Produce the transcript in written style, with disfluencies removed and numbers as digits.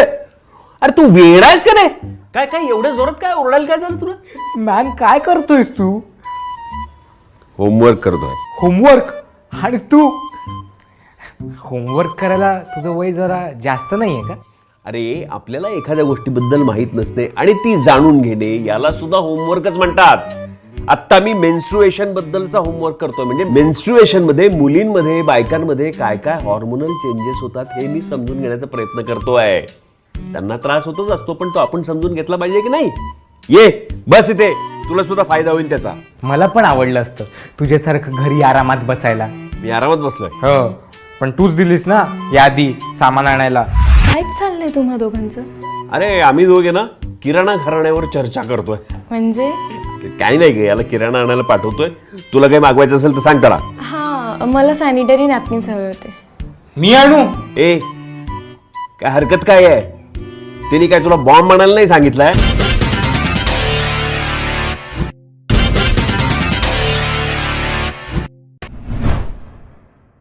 अरे तू वेडायस का नाही? काय काय एवढ्या जोरात काय ओरडायला काय झालं तुला? मॅन काय करतोयस तू? होमवर्क करतोय. होमवर्क? आणि तू होमवर्क करायला तुझं वय जरा जास्त नाहीये का? अरे आपल्याला एखाद्या गोष्टीबद्दल माहित नसते आणि ती जाणून घेणे याला सुद्धा होमवर्कच म्हणतात. आता मी मेन्स्ट्रुएशन बद्दलचा होमवर्क करतोय. म्हणजे मेन्स्ट्रुएशन मध्ये मुलींमध्ये बायकांमध्ये काय काय हॉर्मोनल चेंजेस होतात हे मी समजून घेण्याचा प्रयत्न करतोय. त्यांना त्रास होतच असतो पण तो आपण समजून घेतला पाहिजे की नाही? ये बस इथे, तुला सुद्धा फायदा होईल त्याचा. मला पण आवडलं असतं तुझ्यासारखं घरी आरामात बसायला. मी आरामात बसलोय. हो, पण तूच दिलीस ना यादी सामान आणायला. काय चाललंय तुम्हा दोघांचं? अरे आम्ही दोघे ना किराणा घराण्यावर चर्चा करतोय. म्हणजे काही नाही ग, याला किराणा आणायला पाठवतोय. तुला काही मागवायचं असेल तर सांग त्याला. हा, मला सॅनिटरी नॅपकिन्स हवे होते. मी आणू? ए काय हरकत काय आहे? तिने काय तुला बॉम्ब म्हणायला नाही सांगितलंय?